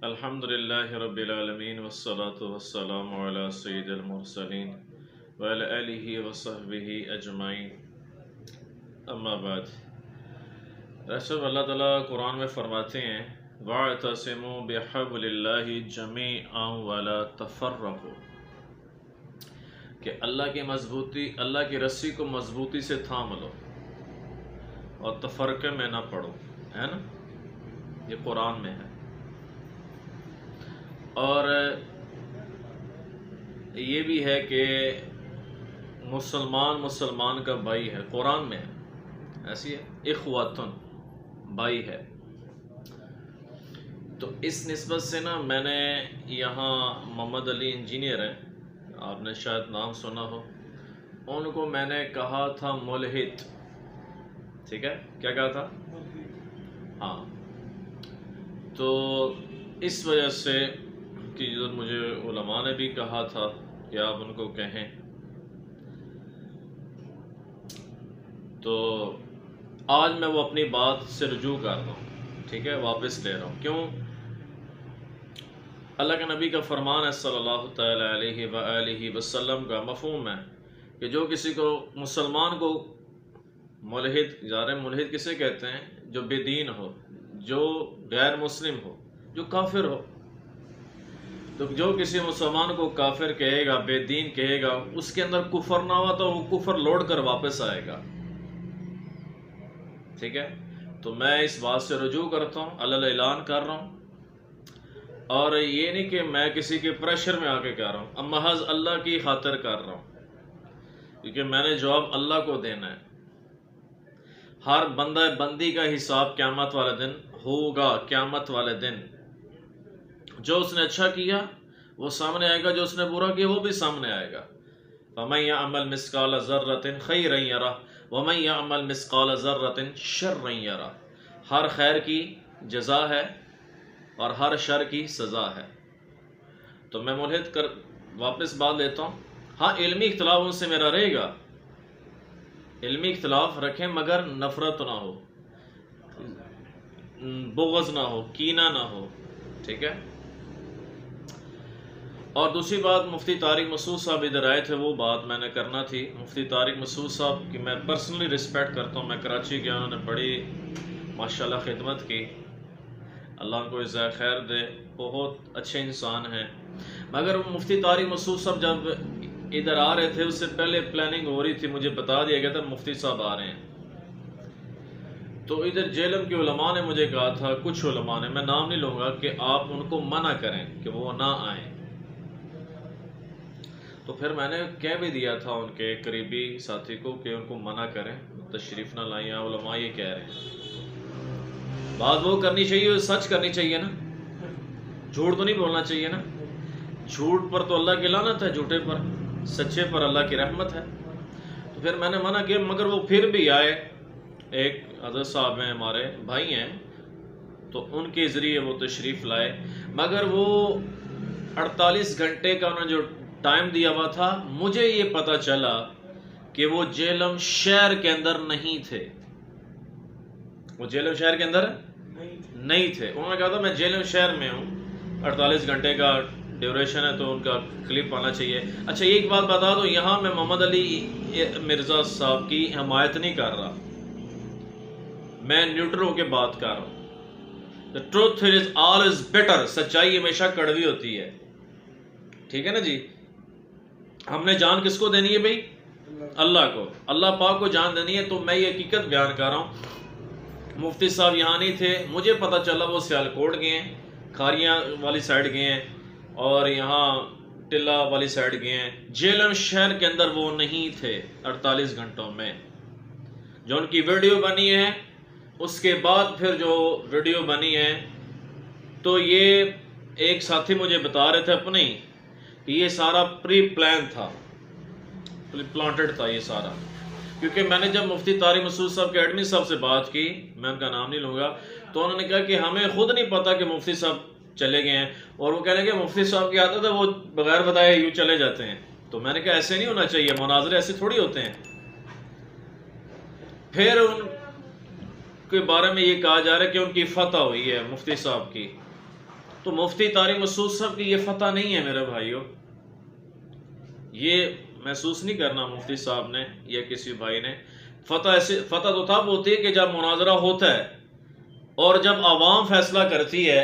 الحمدللہ رب العالمین والصلاة والسلام علی سید المرسلین وعلی آلہ وصحبہ اجمعین، اما بعد۔ رسول اللہ تعالیٰ قرآن میں فرماتے ہیں وَاعْتَصِمُوا بِحَبْلِ اللَّهِ جَمِيعًا وَلَا تَفَرَّقُوا، کہ اللہ کی رسی کو مضبوطی سے تھام لو اور تفرقے میں نہ پڑو، ہے نا؟ یہ قرآن میں ہے۔ اور یہ بھی ہے کہ مسلمان کا بھائی ہے، قرآن میں ہے، ایسی ہے، اخواتن، بھائی ہے۔ تو اس نسبت سے نا میں نے یہاں محمد علی انجینئر ہیں، آپ نے شاید نام سنا ہو، ان کو میں نے کہا تھا ملحد، ٹھیک ہے، کیا کہا تھا؟ ہاں، تو اس وجہ سے کہ مجھے علماء نے بھی کہا تھا کہ آپ ان کو کہیں، تو آج میں وہ اپنی بات سے رجوع کر رہا ہوں، ٹھیک ہے، واپس لے رہا ہوں۔ کیوں؟ اللہ کے نبی کا فرمان ہے صلی اللہ تعالیٰ علیہ وآلہ وسلم کا مفہوم ہے کہ جو کسی کو مسلمان کو ملحد کسے کہتے ہیں؟ جو بے دین ہو، جو غیر مسلم ہو، جو کافر ہو۔ تو جو کسی مسلمان کو کافر کہے گا، بے دین کہے گا، اس کے اندر کفر نہ ہوا تو وہ کفر لوٹ کر واپس آئے گا، ٹھیک ہے؟ تو میں اس بات سے رجوع کرتا ہوں، اعلان کر رہا ہوں، اور یہ نہیں کہ میں کسی کے پریشر میں آ کے کہہ رہا ہوں، اب محض اللہ کی خاطر کر رہا ہوں، کیونکہ میں نے جواب اللہ کو دینا ہے۔ ہر بندی کا حساب قیامت والے دن ہوگا، قیامت والے دن جو اس نے اچھا کیا وہ سامنے آئے گا، جو اس نے برا کیا وہ بھی سامنے آئے گا۔ فَمَن يَعْمَلْ مِثْقَالَ ذَرَّةٍ خَيْرًا يَرَهُ وَمَن يَعْمَلْ مِثْقَالَ ذَرَّةٍ شَرًّا يَرَهُ۔ ہر خیر کی جزا ہے اور ہر شر کی سزا ہے۔ تو میں ملحد کر واپس بات لیتا ہوں۔ ہاں، علمی اختلاف ان سے میرا رہے گا، علمی اختلاف رکھیں، مگر نفرت نہ ہو، بغض نہ ہو، کینہ نہ ہو، ٹھیک ہے؟ اور دوسری بات، مفتی طارق مسعود صاحب ادھر آئے تھے، وہ بات میں نے کرنا تھی۔ مفتی طارق مسعود صاحب کی میں پرسنلی رسپیکٹ کرتا ہوں، میں کراچی گیا، انہوں نے بڑی ماشاءاللہ خدمت کی، اللہ ان کو جزائے خیر دے، بہت اچھے انسان ہیں۔ مگر مفتی طارق مسعود صاحب جب ادھر آ رہے تھے، اس سے پہلے پلاننگ ہو رہی تھی، مجھے بتا دیا گیا تھا مفتی صاحب آ رہے ہیں۔ تو ادھر جیلم کے علماء نے مجھے کہا تھا، کچھ علماء نے، میں نام نہیں لوں گا، کہ آپ ان کو منع کریں کہ وہ نہ آئیں۔ تو پھر میں نے کہہ بھی دیا تھا ان کے قریبی ساتھی کو کہ ان کو منع کریں، تشریف نہ لائیں، علماء یہ کہہ رہے ہیں۔ بات وہ کرنی چاہیے، سچ کرنی چاہیے نا، جھوٹ تو نہیں بولنا چاہیے نا۔ جھوٹ پر تو اللہ کی لعنت ہے، جھوٹے پر، سچے پر اللہ کی رحمت ہے۔ تو پھر میں نے منع کیا، مگر وہ پھر بھی آئے۔ ایک حضرت صاحب ہیں، ہمارے بھائی ہیں، تو ان کے ذریعے وہ تشریف لائے، مگر وہ 48 گھنٹے کا انہوں نے جو ٹائم دیا ہوا تھا، مجھے یہ پتہ چلا کہ وہ جیلم شہر کے اندر نہیں تھے، وہ جیلم شہر کے اندر نہیں تھے۔ انہوں نے کہا تھا میں جیلم شہر میں ہوں، 48 گھنٹے کا ڈیوریشن ہے، تو ان کا کلپ آنا چاہیے۔ اچھا، ایک بات بتا دو، یہاں میں محمد علی مرزا صاحب کی حمایت نہیں کر رہا، میں نیوٹرل ہو کے بات کر رہا ہوں۔ The truth is always bitter، سچائی ہمیشہ کڑوی ہوتی ہے، ٹھیک ہے نا جی؟ ہم نے جان کس کو دینی ہے بھائی؟ اللہ کو، اللہ پاک کو جان دینی ہے۔ تو میں یہ حقیقت بیان کر رہا ہوں، مفتی صاحب یہاں نہیں تھے، مجھے پتہ چلا وہ سیالکوٹ گئے ہیں، کھاریاں والی سائڈ گئے ہیں، اور یہاں ٹلہ والی سائڈ گئے ہیں، جیلم شہر کے اندر وہ نہیں تھے 48 گھنٹوں میں۔ جو ان کی ویڈیو بنی ہے، اس کے بعد پھر جو ویڈیو بنی ہے، تو یہ ایک ساتھی مجھے بتا رہے تھے اپنے ہی کہ یہ سارا پری پلان تھا، پلانٹڈ تھا یہ سارا۔ کیونکہ میں نے جب مفتی طارق مسعود صاحب کے ایڈمن صاحب سے بات کی، میں ان کا نام نہیں لوں گا، تو انہوں نے کہا کہ ہمیں خود نہیں پتا کہ مفتی صاحب چلے گئے ہیں، اور وہ کہنے کہ مفتی صاحب کی عادت ہے وہ بغیر بتائے یوں چلے جاتے ہیں۔ تو میں نے کہا ایسے نہیں ہونا چاہیے، مناظرے ایسے تھوڑی ہوتے ہیں۔ پھر ان کے بارے میں یہ کہا جا رہا ہے کہ ان کی فتح ہوئی ہے مفتی صاحب کی، تو مفتی طارق مسعود صاحب کی یہ فتح نہیں ہے میرے بھائیوں. یہ محسوس نہیں کرنا مفتی صاحب نے یا کسی بھائی نے. فتح تو تب ہوتی ہے کہ جب مناظرہ ہوتا ہے اور جب عوام فیصلہ کرتی ہے,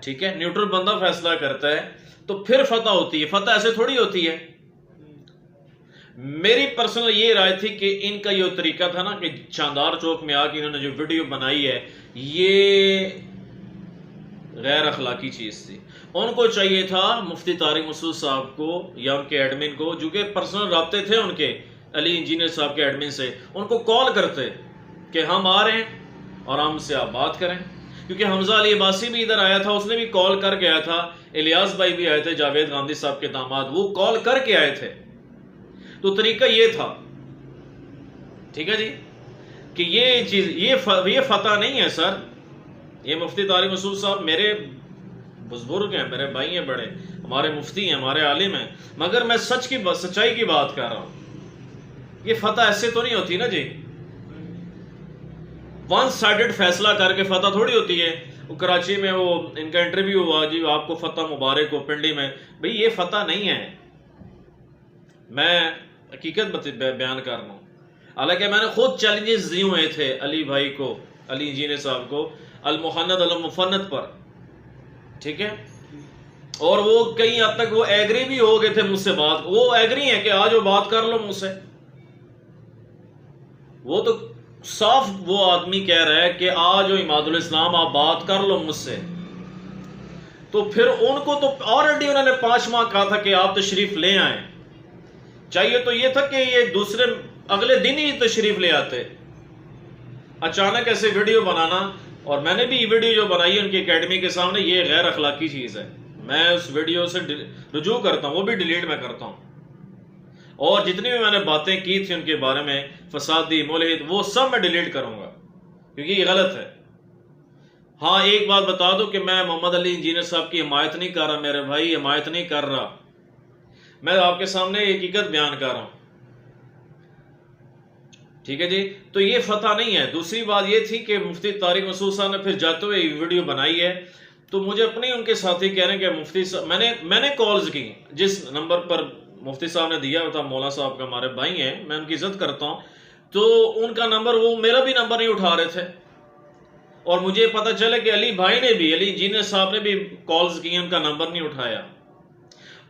ٹھیک ہے, نیوٹرل بندہ فیصلہ کرتا ہے تو پھر فتح ہوتی ہے. فتح ایسے تھوڑی ہوتی ہے. میری پرسنل یہ رائے تھی کہ ان کا یہ طریقہ تھا نا کہ چاندار چوک میں آ کے انہوں نے جو ویڈیو بنائی ہے یہ غیر اخلاقی چیز تھی. ان کو چاہیے تھا مفتی طارق مسعود صاحب کو یا ان کے ایڈمن کو, جو کہ پرسنل رابطے تھے ان کے علی انجینئر صاحب کے ایڈمن سے, ان کو کال کرتے کہ ہم آ رہے ہیں اور ہم سے آپ بات کریں. کیونکہ حمزہ علی عباسی بھی ادھر آیا تھا, اس نے بھی کال کر کے آیا تھا. الیاس بھائی بھی آئے تھے, جاوید گاندھی صاحب کے داماد, وہ کال کر کے آئے تھے. تو طریقہ یہ تھا, ٹھیک ہے جی, کہ یہ چیز یہ فتح نہیں ہے سر. یہ مفتی طارق مسعود صاحب میرے بزرگ ہیں, میرے بھائی ہیں, بڑے ہمارے مفتی ہیں, ہمارے عالم ہیں, مگر میں سچائی کی بات کر رہا ہوں. یہ فتح ایسے تو نہیں ہوتی نا جی, ون سائیڈڈ فیصلہ کر کے فتح تھوڑی ہوتی ہے. وہ کراچی میں وہ ان کا انٹرویو ہوا, جی آپ کو فتح مبارک ہو پنڈی میں. بھئی یہ فتح نہیں ہے, میں حقیقت بیان کر رہا ہوں. حالانکہ میں نے خود چیلنجز دیے ہوئے تھے علی بھائی کو, علی انجینئر صاحب کو, المحند المفند پر, ٹھیک ہے, اور وہ کئی حد تک وہ ایگری بھی ہو گئے تھے مجھ سے بات. وہ ایگری ہیں کہ آج وہ بات کر لو مجھ سے. وہ تو صاف وہ آدمی کہہ رہا ہے کہ آج عماد الاسلام آپ بات کر لو مجھ سے. تو پھر ان کو تو آلریڈی انہوں نے 5 ماہ کہا تھا کہ آپ تشریف لے آئیں. چاہیے تو یہ تھا کہ یہ اگلے دن ہی تشریف لے آتے. اچانک ایسے ویڈیو بنانا, اور میں نے بھی یہ ویڈیو جو بنائی ہے ان کی اکیڈمی کے سامنے, یہ غیر اخلاقی چیز ہے. میں اس ویڈیو سے رجوع کرتا ہوں, وہ بھی ڈیلیٹ میں کرتا ہوں. اور جتنی بھی میں نے باتیں کی تھی ان کے بارے میں, فسادی, ملحد, وہ سب میں ڈیلیٹ کروں گا کیونکہ یہ غلط ہے. ہاں ایک بات بتا دو کہ میں محمد علی انجینئر صاحب کی حمایت نہیں کر رہا میرے بھائی, حمایت نہیں کر رہا. میں آپ کے سامنے حقیقت بیان کر رہا ہوں, ٹھیک ہے جی. تو یہ فتح نہیں ہے. دوسری بات یہ تھی کہ مفتی طارق مسعود صاحب نے پھر جاتے ہوئے ویڈیو بنائی ہے, تو مجھے اپنے ان کے ساتھی کہہ رہے ہیں کہ مفتی صاحب, میں نے کالز کی جس نمبر پر مفتی صاحب نے دیا تھا, مولا صاحب کا ہمارے بھائی ہیں, میں ان کی عزت کرتا ہوں, تو ان کا نمبر, وہ میرا بھی نمبر نہیں اٹھا رہے تھے. اور مجھے پتہ چلا کہ علی بھائی نے بھی, علی انجینئر صاحب نے بھی کالز کی, ان کا نمبر نہیں اٹھایا.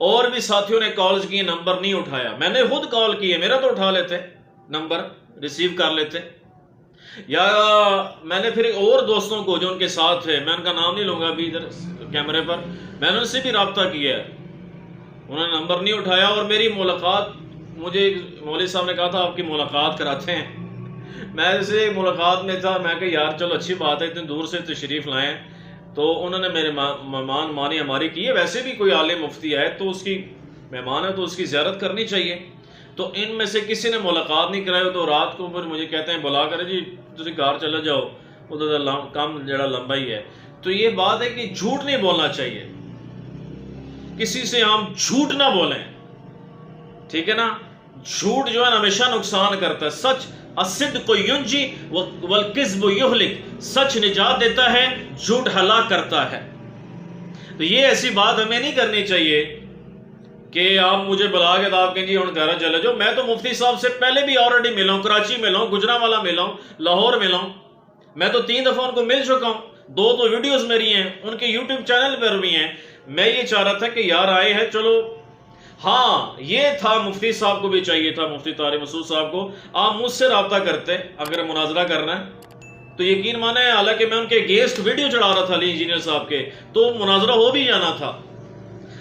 اور بھی ساتھیوں نے کالز کی, نمبر نہیں اٹھایا. میں نے خود کال کی ہے, میرا تو اٹھا لیتے, نمبر ریسیو کر لیتے. یا میں نے پھر اور دوستوں کو جو ان کے ساتھ تھے, میں ان کا نام نہیں لوں گا ابھی ادھر کیمرے پر, میں نے ان سے بھی رابطہ کیا ہے, انہوں نے نمبر نہیں اٹھایا. اور میری ملاقات, مجھے مولوی صاحب نے کہا تھا آپ کی ملاقات کراتے ہیں. میں اسے ملاقات میں تھا, میں کہ یار چلو اچھی بات ہے, اتنے دور سے تشریف لائیں. تو انہوں نے میرے مہمان مانی ہماری کی ہے. ویسے بھی کوئی عالم مفتی ہے تو اس کی مہمان ہے تو اس کی زیارت کرنی چاہیے. تو ان میں سے کسی نے ملاقات نہیں کرائی. تو رات کو پھر مجھے کہتے ہیں بلا کر جی تسی گھر چلے جاؤ, ادھر کام جڑا لمبا ہی ہے. تو یہ بات ہے کہ جھوٹ نہیں بولنا چاہیے, کسی سے ہم جھوٹ نہ بولیں, ٹھیک ہے نا. جھوٹ جو ہے ہمیشہ نقصان کرتا ہے. سچ الصدق ینجی والکذب یہلک, سچ نجات دیتا ہے, جھوٹ ہلاک کرتا ہے. تو یہ ایسی بات ہمیں نہیں کرنی چاہیے کہ آپ مجھے بلا کے آپ کہیں جی ہم گھر چلے جاؤ. میں تو مفتی صاحب سے پہلے بھی آلریڈی ملا ہوں, کراچی ملا ہوں, گجرانوالہ ملا ہوں, لاہور ملا ہوں. میں تو 3 دفعہ ان کو مل چکا ہوں. 2 تو ویڈیوز میری ہیں, ان کے یوٹیوب چینل پر بھی ہیں. میں یہ چاہ رہا تھا کہ یار آئے ہیں چلو. ہاں یہ تھا مفتی صاحب کو بھی چاہیے تھا, مفتی طارق مسعود صاحب کو, آپ مجھ سے رابطہ کرتے اگر مناظرہ کرنا ہے تو یقین مانے. حالانکہ میں ان کے گیسٹ ویڈیو چڑھا رہا تھا علی انجینئر صاحب کے, تو مناظرہ ہو بھی جانا تھا,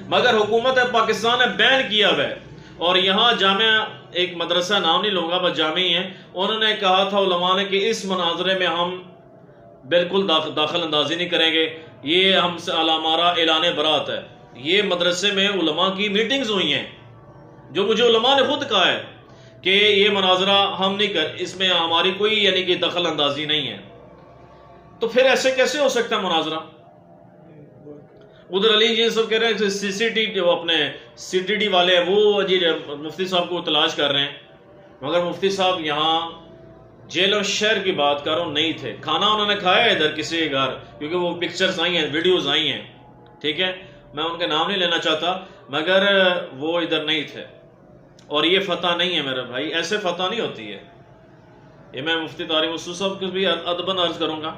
مگر حکومت پاکستان نے بین کیا ہوا ہے. اور یہاں جامعہ, ایک مدرسہ نام نہیں لوں گا بس جامعہ ہی ہے, انہوں نے کہا تھا علماء نے کہ اس مناظرے میں ہم بالکل داخل اندازی نہیں کریں گے. یہ ہم سے ہمارا اعلان برات ہے. یہ مدرسے میں علماء کی میٹنگز ہوئی ہیں, جو مجھے علماء نے خود کہا ہے کہ یہ مناظرہ ہم نہیں اس میں ہماری کوئی یعنی کہ دخل اندازی نہیں ہے. تو پھر ایسے کیسے ہو سکتا ہے مناظرہ؟ ادھر علی جی سب کہہ رہے ہیں سی ٹی ڈی والے ہیں, وہ جی مفتی صاحب کو تلاش کر رہے ہیں. مگر مفتی صاحب یہاں جیل اور شہر کی بات کر رہا ہوں نہیں تھے. کھانا انہوں نے کھایا ہے ادھر کسی کے گھر, کیونکہ وہ پکچرز آئی ہیں, ویڈیوز آئی ہیں, ٹھیک ہے، میں ان کے نام نہیں لینا چاہتا، مگر وہ ادھر نہیں تھے. اور یہ فتح نہیں ہے میرے بھائی، ایسے فتح نہیں ہوتی ہے. یہ میں مفتی طارق مسعود صاحب کو بھی ادباً عرض کروں گا،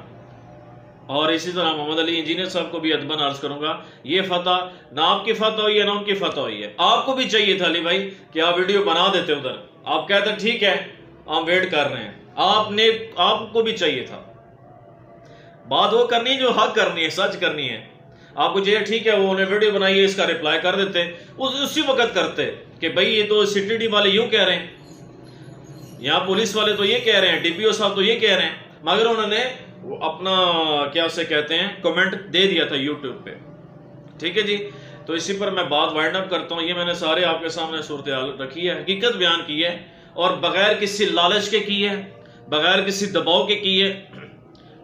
اور اسی طرح محمد علی انجینئر صاحب کو بھی ادباً عرض کروں گا، یہ فتح نہ آپ کی فتح ہوئی ہے نہ ان کی فتح ہوئی ہے. آپ کو بھی چاہیے تھا علی بھائی کہ آپ ویڈیو بنا دیتے ادھر، آپ کہتے ٹھیک ہے ہم ویٹ کر رہے ہیں. آپ کو بھی چاہیے تھا بات وہ کرنی جو حق کرنی ہے، سچ کرنی ہے. آپ کو چاہیے ٹھیک ہے وہ انہیں ویڈیو بنائی ہے، اس کا رپلائی کر دیتے، اسی وقت کرتے کہ بھائی یہ تو سی ٹی ڈی والے یوں کہہ رہے ہیں، یہاں پولیس والے تو یہ کہہ رہے ہیں، ڈی پی او صاحب تو یہ کہہ رہے ہیں، مگر انہوں نے اپنا کیا اسے کہتے ہیں کمنٹ دے دیا تھا یوٹیوب پہ. ٹھیک ہے جی، تو اسی پر میں بات وائنڈ اپ کرتا ہوں. یہ میں نے سارے آپ کے سامنے صورتحال رکھی ہے، حقیقت بیان کی ہے، اور بغیر کسی لالچ کے کی ہے، بغیر کسی دباؤ کے کی ہے.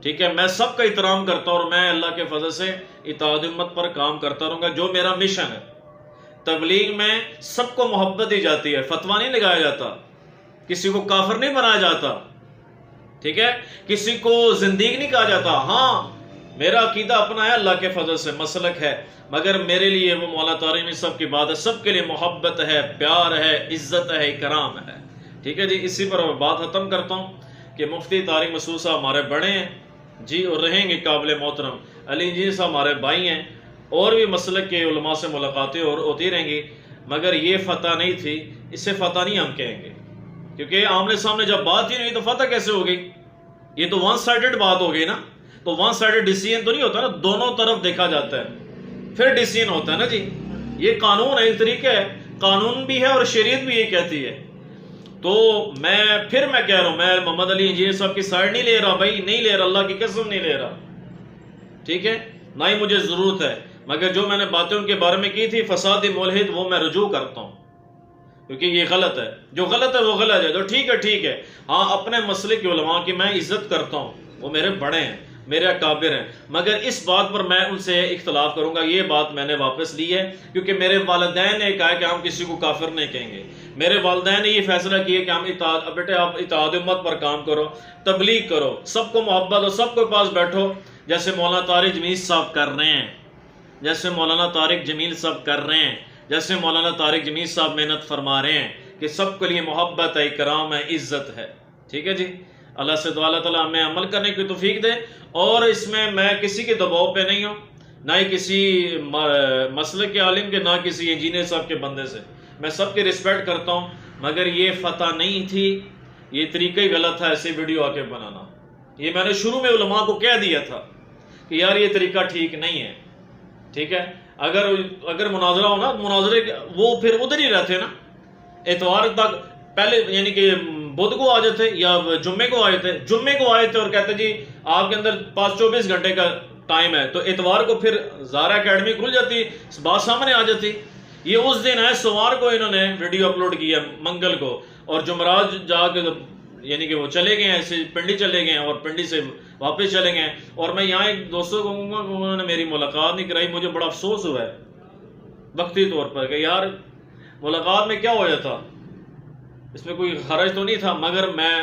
ٹھیک ہے، میں سب کا احترام کرتا ہوں، اور میں اللہ کے فضل سے اطاعت امت پر کام کرتا رہوں گا. جو میرا مشن ہے تبلیغ میں، سب کو محبت دی جاتی ہے، فتویٰ نہیں لگایا جاتا، کسی کو کافر نہیں بنایا جاتا. ٹھیک ہے، کسی کو زندگی نہیں کہا جاتا. ہاں میرا عقیدہ اپنا ہے، اللہ کے فضل سے مسلک ہے، مگر میرے لیے وہ مولا طارق صاحب کی بات ہے، سب کے لیے محبت ہے، پیار ہے، عزت ہے، اکرام ہے. ٹھیک ہے جی، اسی پر میں بات ختم کرتا ہوں کہ مفتی طارق مسعود صاحب ہمارے بڑے ہیں جی، اور رہیں گے قابل محترم. علی انجینئر صاحب ہمارے بھائی ہیں، اور بھی مسلک کے علماء سے ملاقاتیں اور ہوتی رہیں گی، مگر یہ فتح نہیں تھی، اسے فتح نہیں ہم کہیں گے، کیونکہ آمنے سامنے جب بات ہی نہیں تو فتح کیسے ہو گئی؟ یہ تو ون سائیڈڈ بات ہو گئی نا. تو ون سائیڈڈ ڈیسیژن تو نہیں ہوتا نا، دونوں طرف دیکھا جاتا ہے پھر ڈیسیژن ہوتا ہے نا جی. یہ قانون ہے، ایک طریقہ ہے، قانون بھی ہے اور شریعت بھی یہ کہتی ہے. تو میں کہہ رہا ہوں، میں محمد علی انجینئر صاحب کی سائڈ نہیں لے رہا بھائی، نہیں لے رہا، اللہ کی قسم نہیں لے رہا. ٹھیک ہے، نہ ہی مجھے ضرورت ہے، مگر جو میں نے باتیں ان کے بارے میں کی تھی فسادی ملحد، وہ میں رجوع کرتا ہوں، کیونکہ یہ غلط ہے. جو غلط ہے وہ غلط ہے. تو ٹھیک ہے. ہاں اپنے مسلک کے علماء کی میں عزت کرتا ہوں، وہ میرے بڑے ہیں، میرے اکابر ہیں، مگر اس بات پر میں ان سے اختلاف کروں گا. یہ بات میں نے واپس لی ہے، کیونکہ میرے والدین نے کہا کہ ہم کسی کو کافر نہیں کہیں گے. میرے والدین نے یہ فیصلہ کیا کہ ہم بیٹے آپ اطاعت امت پر کام کرو، تبلیغ کرو، سب کو محبت ہو، سب کے پاس بیٹھو، جیسے مولانا طارق جمیل صاحب کر رہے ہیں، جیسے مولانا طارق جمیل صاحب کر رہے ہیں، جیسے مولانا طارق جمیل صاحب محنت فرما رہے ہیں کہ سب کے لیے محبت ہے، اکرام ہے، عزت ہے. ٹھیک ہے جی، اللہ سے دعا اللہ تعالیٰ ہمیں عمل کرنے کی توفیق دے. اور اس میں کسی کے دباؤ پہ نہیں ہوں، نہ ہی کسی مسلک کے عالم کے، نہ کسی انجینئر صاحب کے بندے سے. میں سب کی رسپیکٹ کرتا ہوں، مگر یہ فتح نہیں تھی، یہ طریقہ ہی غلط تھا ایسے ویڈیو آ کے بنانا. یہ میں نے شروع میں علماء کو کہہ دیا تھا کہ یار یہ طریقہ ٹھیک نہیں ہے. ٹھیک ہے، اگر مناظرہ ہو نا، مناظرے وہ پھر ادھر ہی رہتے نا، اتوار تک پہلے، یعنی کہ بدھ کو آ جاتے یا جمعے کو آئے تھے اور کہتے جی آپ کے اندر 24 گھنٹے کا ٹائم ہے، تو اتوار کو پھر زارا اکیڈمی کھل جاتی، بات سامنے آ جاتی. یہ اس دن ہے سوموار کو انہوں نے ویڈیو اپلوڈ کیا، منگل کو، اور جمعرات جا کے یعنی کہ وہ چلے گئے ایسے پنڈی چلے گئے اور پنڈی سے واپس چلے گئے. اور میں یہاں ایک دوستوں کو کہوں گا کہ انہوں نے میری ملاقات نہیں کرائی، مجھے بڑا افسوس ہوا ہے وقتی طور پر کہ یار ملاقات میں کیا ہو جاتا، اس میں کوئی حرج تو نہیں تھا، مگر میں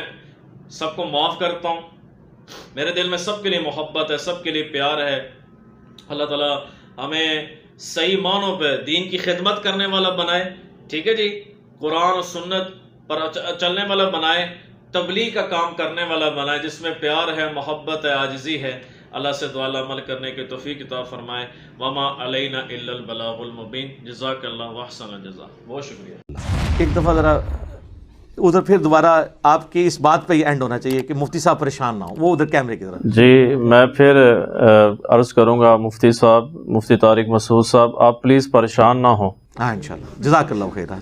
سب کو معاف کرتا ہوں. میرے دل میں سب کے لیے محبت ہے، سب کے لیے پیار ہے. اللہ تعالیٰ ہمیں صحیح معنوں پہ دین کی خدمت کرنے والا بنائے. ٹھیک ہے جی، قرآن و سنت پر چلنے والا بنائے، تبلیغ کا کام کرنے والا بنائے، جس میں پیار ہے، محبت ہے، عاجزی ہے. اللہ سے دعا عمل کرنے کی توفیق عطا فرمائے. وما علینا الا البلاغ المبین. جزاک اللہ واحسن الجزاء. بہت شکریہ. ایک دفعہ ذرا ادھر پھر دوبارہ آپ کی اس بات پہ یہ اینڈ ہونا چاہیے کہ مفتی صاحب پریشان نہ ہوں، وہ ادھر کیمرے کی طرف. جی میں پھر عرض کروں گا مفتی صاحب، مفتی طارق مسعود صاحب، آپ پلیز پریشان نہ ہوں. ہاں انشاءاللہ. جزاک اللہ خیر.